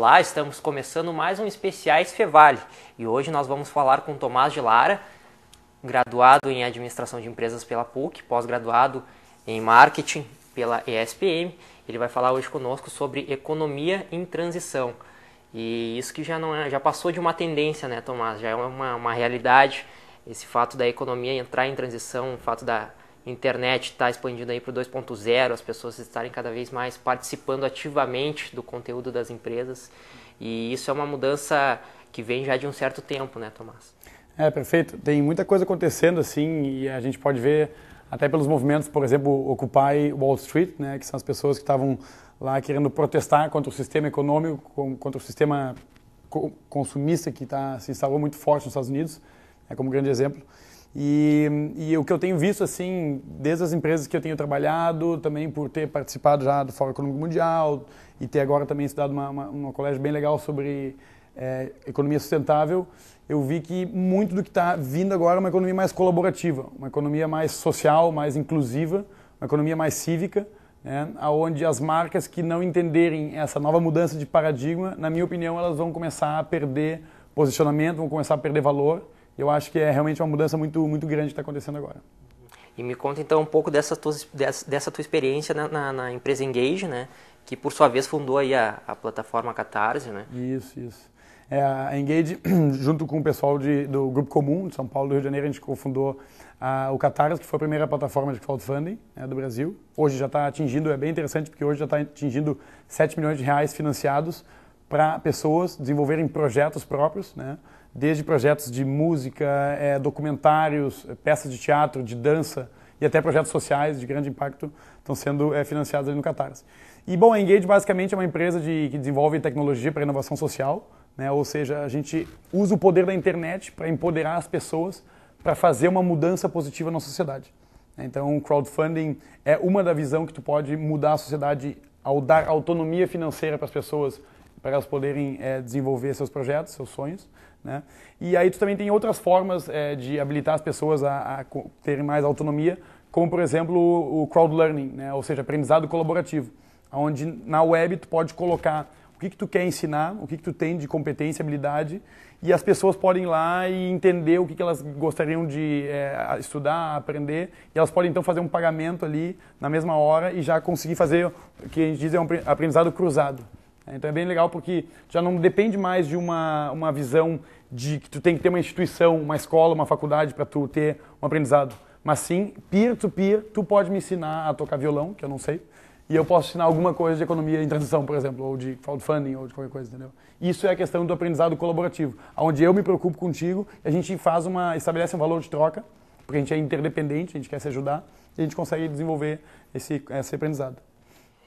Olá, estamos começando mais um Especiais Fevale e hoje nós vamos falar com Tomás de Lara, graduado em Administração de Empresas pela PUC, pós-graduado em Marketing pela ESPM. Ele vai falar hoje conosco sobre economia em transição. E isso que já passou de uma tendência, né, Tomás? Já é uma realidade, esse fato da economia entrar em transição, o fato da internet estar expandindo aí para o 2.0, as pessoas estarem cada vez mais participando ativamente do conteúdo das empresas. E isso é uma mudança que vem já de um certo tempo, né, Tomás? Perfeito. Tem muita coisa acontecendo assim e a gente pode ver até pelos movimentos, por exemplo, Occupy Wall Street, né, que são as pessoas que estavam lá querendo protestar contra o sistema econômico, contra o sistema consumista que se instalou muito forte nos Estados Unidos, como grande exemplo. E o que eu tenho visto, assim, desde as empresas que eu tenho trabalhado, também por ter participado já do Fórum Econômico Mundial e ter agora também estudado num colégio bem legal sobre economia sustentável, eu vi que muito do que está vindo agora é uma economia mais colaborativa, uma economia mais social, mais inclusiva, uma economia mais cívica, né, onde as marcas que não entenderem essa nova mudança de paradigma, na minha opinião, elas vão começar a perder posicionamento, vão começar a perder valor. Eu acho que é realmente uma mudança muito, muito grande que está acontecendo agora. E me conta então um pouco dessa tua experiência na empresa Engage, né? Que por sua vez fundou aí a plataforma Catarse, né? Isso. A Engage, junto com o pessoal do Grupo Comum de São Paulo e do Rio de Janeiro, a gente cofundou o Catarse, que foi a primeira plataforma de crowdfunding, né, do Brasil. Hoje já está atingindo, é bem interessante, porque hoje já está atingindo 7 milhões de reais financiados para pessoas desenvolverem projetos próprios, né? Desde projetos de música, documentários, peças de teatro, de dança e até projetos sociais de grande impacto estão sendo financiados ali no Catarse. E, bom, a Engage basicamente é uma empresa que desenvolve tecnologia para inovação social, né? Ou seja, a gente usa o poder da internet para empoderar as pessoas para fazer uma mudança positiva na sociedade. Então, o crowdfunding é uma da visão que tu pode mudar a sociedade ao dar autonomia financeira para as pessoas, para elas poderem desenvolver seus projetos, seus sonhos, né? E aí tu também tem outras formas de habilitar as pessoas a terem mais autonomia, como por exemplo o crowd learning, né? Ou seja, aprendizado colaborativo, onde na web tu pode colocar o que tu quer ensinar, o que tu tem de competência, habilidade, e as pessoas podem ir lá e entender o que elas gostariam de estudar, aprender, e elas podem então fazer um pagamento ali na mesma hora e já conseguir fazer o que a gente diz é um aprendizado cruzado. Então é bem legal porque já não depende mais de uma visão de que tu tem que ter uma instituição, uma escola, uma faculdade para tu ter um aprendizado. Mas sim, peer-to-peer, tu pode me ensinar a tocar violão, que eu não sei, e eu posso ensinar alguma coisa de economia em transição, por exemplo, ou de crowdfunding, ou de qualquer coisa, entendeu? Isso é a questão do aprendizado colaborativo, onde eu me preocupo contigo, a gente estabelece um valor de troca, porque a gente é interdependente, a gente quer se ajudar, e a gente consegue desenvolver esse aprendizado.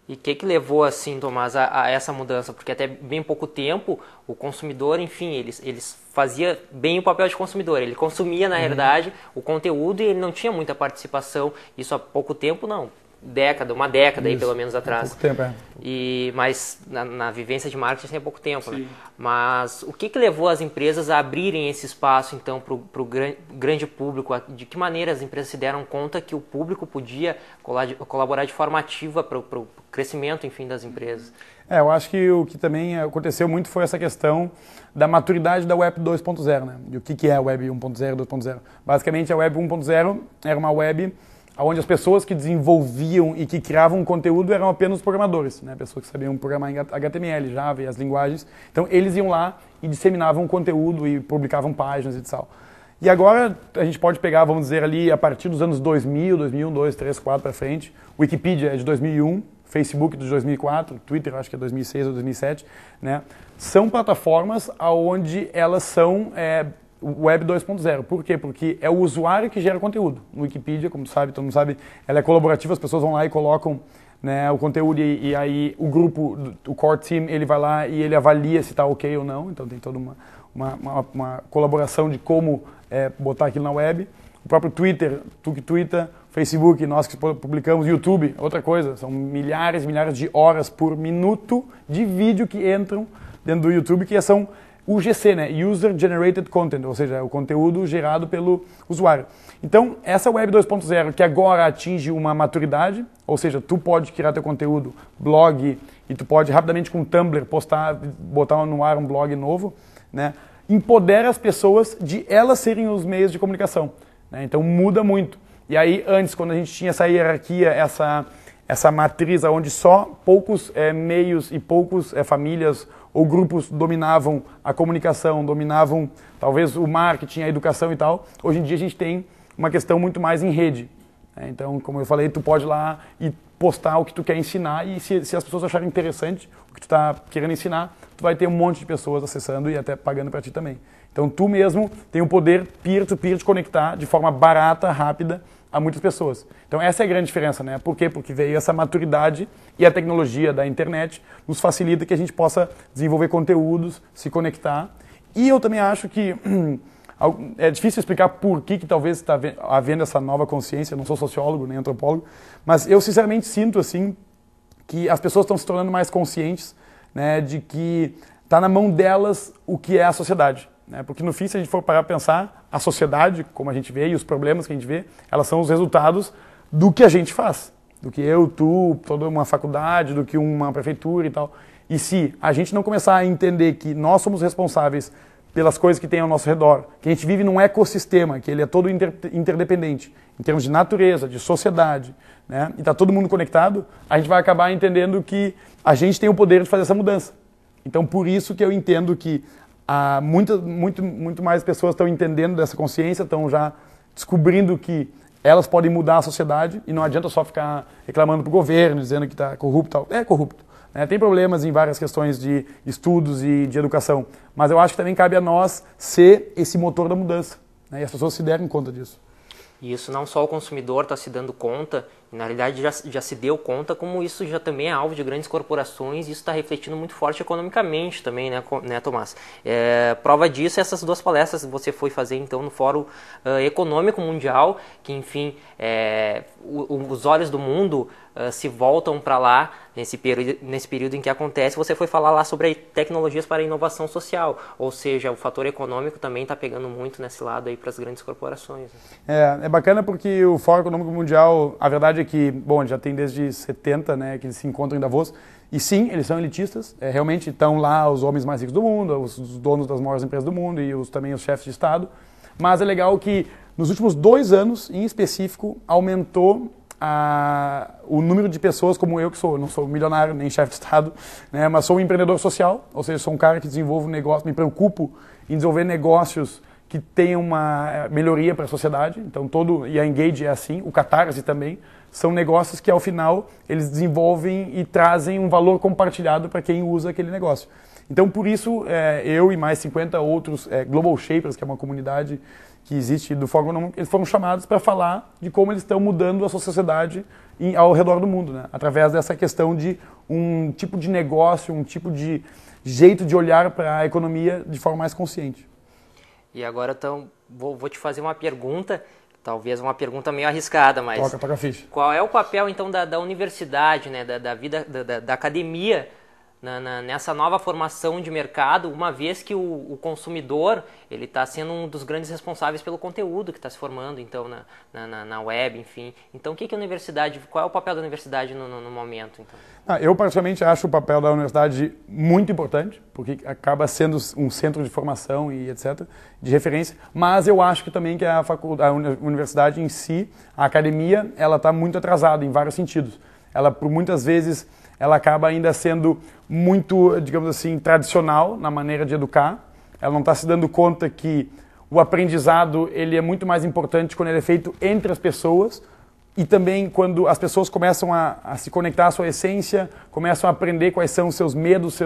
E o que levou, assim, Tomás, a essa mudança? Porque até bem pouco tempo, o consumidor, enfim, eles fazia bem o papel de consumidor. Ele consumia, na realidade, o conteúdo e ele não tinha muita participação. Isso há pouco tempo, não. Uma década aí, pelo menos, atrás. Há pouco tempo, Mas na vivência de marketing é pouco tempo, sim, né? Mas o que levou as empresas a abrirem esse espaço, então, para o grande público? De que maneira as empresas se deram conta que o público podia colaborar de forma ativa para o crescimento, enfim, das empresas? Eu acho que o que também aconteceu muito foi essa questão da maturidade da Web 2.0, né? E o que é a Web 1.0, 2.0? Basicamente, a Web 1.0 era uma web onde as pessoas que desenvolviam e que criavam conteúdo eram apenas os programadores, né? Pessoas que sabiam programar em HTML, Java e as linguagens. Então, eles iam lá e disseminavam conteúdo e publicavam páginas e tal. E agora, a gente pode pegar, vamos dizer ali, a partir dos anos 2000, 2001, 2002, 2003, 2004 para frente. Wikipedia é de 2001, Facebook de 2004, Twitter acho que é 2006 ou 2007, né? São plataformas onde elas são Web 2.0. Por quê? Porque é o usuário que gera conteúdo. No Wikipedia, como todo mundo sabe, ela é colaborativa, as pessoas vão lá e colocam, né, o conteúdo e aí o grupo, o core team, ele vai lá e ele avalia se está ok ou não. Então tem toda uma colaboração de como botar aquilo na web. O próprio Twitter, tu que twitta, Facebook, nós que publicamos, YouTube, outra coisa. São milhares e milhares de horas por minuto de vídeo que entram dentro do YouTube, que são UGC, né? User Generated Content, ou seja, o conteúdo gerado pelo usuário. Então, essa Web 2.0 que agora atinge uma maturidade, ou seja, tu pode criar teu conteúdo, blog, e tu pode rapidamente com o Tumblr postar, botar no ar um blog novo, né? Empodera as pessoas de elas serem os meios de comunicação, né? Então muda muito. E aí antes, quando a gente tinha essa hierarquia, essa matriz onde só poucos meios e poucos famílias ou grupos dominavam a comunicação, dominavam talvez o marketing, a educação e tal, hoje em dia a gente tem uma questão muito mais em rede. Então, como eu falei, tu pode ir lá e postar o que tu quer ensinar e se as pessoas acharem interessante o que tu está querendo ensinar, tu vai ter um monte de pessoas acessando e até pagando para ti também. Então, tu mesmo tem o poder peer-to-peer de conectar de forma barata, rápida, a muitas pessoas. Então, essa é a grande diferença, né? Por quê? Porque veio essa maturidade e a tecnologia da internet nos facilita que a gente possa desenvolver conteúdos, se conectar. E eu também acho que é difícil explicar por que talvez está havendo essa nova consciência. Eu não sou sociólogo nem antropólogo, mas eu sinceramente sinto assim que as pessoas estão se tornando mais conscientes, né, de que está na mão delas o que é a sociedade. Né? Porque no fim, se a gente for parar para pensar, a sociedade, como a gente vê, e os problemas que a gente vê, elas são os resultados do que a gente faz. Do que eu, tu, toda uma faculdade, do que uma prefeitura e tal. E se a gente não começar a entender que nós somos responsáveis pelas coisas que tem ao nosso redor, que a gente vive num ecossistema, que ele é todo interdependente, em termos de natureza, de sociedade, né? E está todo mundo conectado, a gente vai acabar entendendo que a gente tem o poder de fazer essa mudança. Então, por isso que eu entendo que muito mais pessoas estão entendendo dessa consciência, estão já descobrindo que elas podem mudar a sociedade e não adianta só ficar reclamando para o governo, dizendo que está corrupto. Tal. É corrupto. Tem problemas em várias questões de estudos e de educação, mas eu acho que também cabe a nós ser esse motor da mudança, né? E as pessoas se derem conta disso. E isso não só o consumidor está se dando conta, e na realidade já se deu conta, como isso já também é alvo de grandes corporações, e isso está refletindo muito forte economicamente também, né Tomás? Prova disso essas duas palestras que você foi fazer então no Fórum Econômico Mundial, que enfim, os olhos do mundo se voltam para lá nesse período em que acontece. Você foi falar lá sobre tecnologias para a inovação social, ou seja, o fator econômico também está pegando muito nesse lado aí para as grandes corporações. É bacana porque o Fórum Econômico Mundial, a verdade é que, bom, já tem desde 70, né, que eles se encontram em Davos, e sim, eles são elitistas, realmente estão lá os homens mais ricos do mundo, os donos das maiores empresas do mundo e também os chefes de Estado, mas é legal que nos últimos 2 anos, em específico, aumentou o número de pessoas como eu, que não sou milionário nem chefe de Estado, né, mas sou um empreendedor social, ou seja, sou um cara que desenvolve um negócio, me preocupo em desenvolver negócios que tenham uma melhoria para a sociedade. Então e a Engage é assim, o Catarse também, são negócios que ao final eles desenvolvem e trazem um valor compartilhado para quem usa aquele negócio. Então por isso eu e mais 50 outros Global Shapers, que é uma comunidade que existe do Fórum Econômico, eles foram chamados para falar de como eles estão mudando a sua sociedade ao redor do mundo, né? Através dessa questão de um tipo de negócio, um tipo de jeito de olhar para a economia de forma mais consciente. E agora então vou te fazer uma pergunta, talvez uma pergunta meio arriscada, mas toca a ficha. Qual é o papel então da universidade, né, da vida da academia nessa nova formação de mercado, uma vez que o consumidor ele está sendo um dos grandes responsáveis pelo conteúdo que está se formando então na web, enfim. Então qual é o papel da universidade no momento? Então? Eu particularmente acho o papel da universidade muito importante, porque acaba sendo um centro de formação e etc, de referência, mas eu acho que também que a universidade em si, a academia, ela está muito atrasada em vários sentidos. Ela, por muitas vezes, ela acaba ainda sendo muito, digamos assim, tradicional na maneira de educar. Ela não está se dando conta que o aprendizado ele é muito mais importante quando ele é feito entre as pessoas e também quando as pessoas começam a se conectar à sua essência, começam a aprender quais são os seus medos,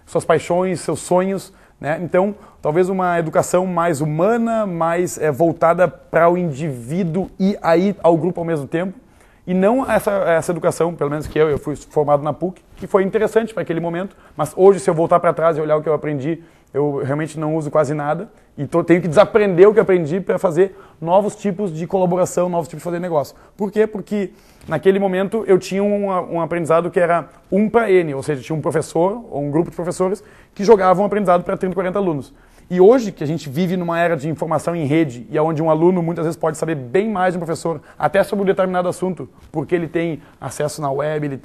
suas paixões, seus sonhos, né? Então, talvez uma educação mais humana, mais voltada para o indivíduo e aí ao grupo ao mesmo tempo. E não essa educação, pelo menos que eu fui formado na PUC, que foi interessante para aquele momento, mas hoje se eu voltar para trás e olhar o que eu aprendi eu realmente não uso quase nada e tenho que desaprender o que aprendi para fazer novos tipos de colaboração, novos tipos de fazer negócio. Por quê? Porque naquele momento eu tinha um aprendizado que era 1 para N, ou seja, tinha um professor ou um grupo de professores que jogavam um aprendizado para 30, 40 alunos. E hoje, que a gente vive numa era de informação em rede e onde um aluno muitas vezes pode saber bem mais de um professor, até sobre um determinado assunto, porque ele tem acesso na web,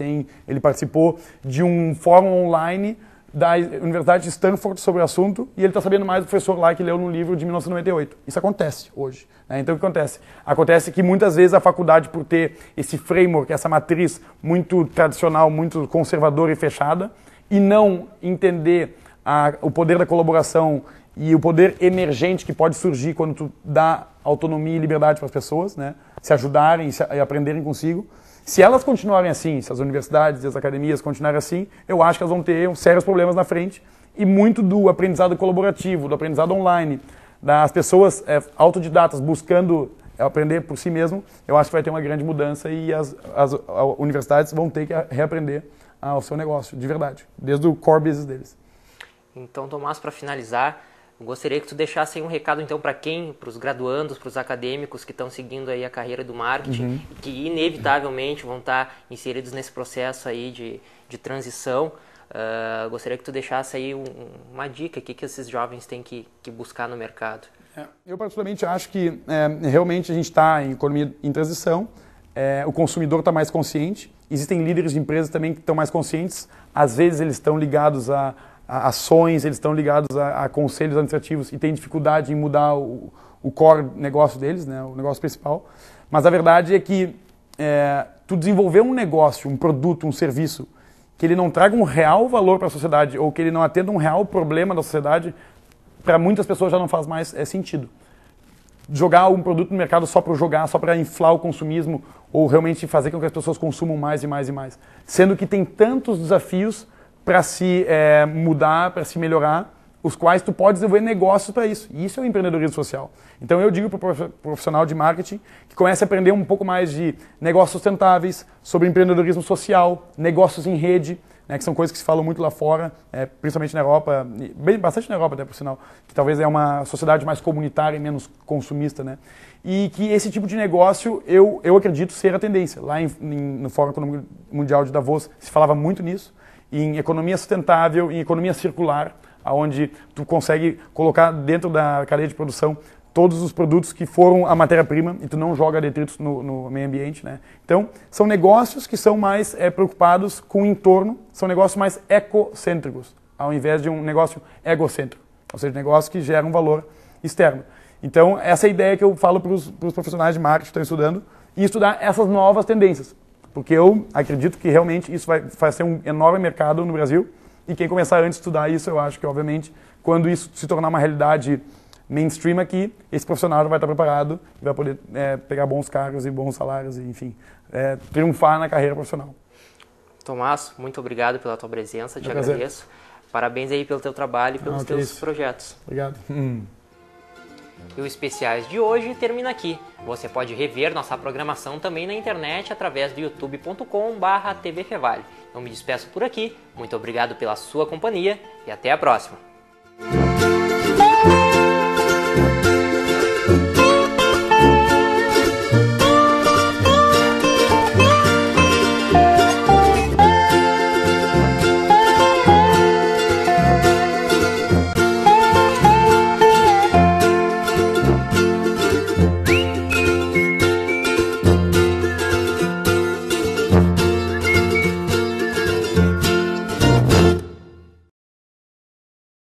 ele participou de um fórum online da Universidade de Stanford sobre o assunto e ele está sabendo mais do professor lá que leu num livro de 1998. Isso acontece hoje. Né? Então o que acontece? Acontece que muitas vezes a faculdade, por ter esse framework, essa matriz muito tradicional, muito conservadora e fechada, e não entender o poder da colaboração e o poder emergente que pode surgir quando tu dá autonomia e liberdade para as pessoas, né? Se ajudarem e aprenderem consigo. Se elas continuarem assim, se as universidades e as academias continuarem assim, eu acho que elas vão ter sérios problemas na frente e muito do aprendizado colaborativo, do aprendizado online, das pessoas autodidatas buscando aprender por si mesmo, eu acho que vai ter uma grande mudança e as universidades vão ter que reaprender ao seu negócio, de verdade, desde o core business deles. Então, Tomás, para finalizar, eu gostaria que tu deixasse aí um recado então para os graduandos, para os acadêmicos que estão seguindo aí a carreira do marketing e que inevitavelmente vão estar inseridos nesse processo aí de transição. Gostaria que tu deixasse aí uma dica, o que esses jovens têm que buscar no mercado. Eu particularmente acho que realmente a gente está em economia em transição, o consumidor está mais consciente, existem líderes de empresas também que estão mais conscientes, às vezes eles estão ligados a ações, eles estão ligados a conselhos administrativos e têm dificuldade em mudar o core negócio deles, né, o negócio principal. Mas a verdade é que tu desenvolver um negócio, um produto, um serviço, que ele não traga um real valor para a sociedade ou que ele não atenda um real problema da sociedade, para muitas pessoas já não faz mais sentido. Jogar um produto no mercado só para jogar, só para inflar o consumismo ou realmente fazer com que as pessoas consumam mais e mais e mais. Sendo que tem tantos desafios para se mudar, para se melhorar, os quais tu pode desenvolver negócios para isso. E isso é o empreendedorismo social. Então eu digo para o profissional de marketing que comece a aprender um pouco mais de negócios sustentáveis, sobre empreendedorismo social, negócios em rede, né, que são coisas que se falam muito lá fora, principalmente na Europa, bastante na Europa até por sinal, que talvez é uma sociedade mais comunitária e menos consumista, né? E que esse tipo de negócio eu acredito ser a tendência. Lá no Fórum Econômico Mundial de Davos se falava muito nisso, em economia sustentável, em economia circular, onde tu consegue colocar dentro da cadeia de produção todos os produtos que foram a matéria-prima e tu não joga detritos no meio ambiente, né? Então, são negócios que são mais preocupados com o entorno, são negócios mais ecocêntricos, ao invés de um negócio egocêntrico, ou seja, negócios que geram um valor externo. Então, essa é a ideia que eu falo para os profissionais de marketing que estão estudando, e estudar essas novas tendências. Porque eu acredito que realmente isso vai ser um enorme mercado no Brasil e quem começar antes a estudar isso, eu acho que, obviamente, quando isso se tornar uma realidade mainstream aqui, esse profissional já vai estar preparado e vai poder pegar bons cargos e bons salários e, enfim, triunfar na carreira profissional. Tomás, muito obrigado pela tua presença, te agradeço. Parabéns aí pelo teu trabalho e pelos teus projetos. Obrigado. E o Especiais de hoje termina aqui. Você pode rever nossa programação também na internet através do youtube.com/tvfevale. Eu me despeço por aqui, muito obrigado pela sua companhia e até a próxima.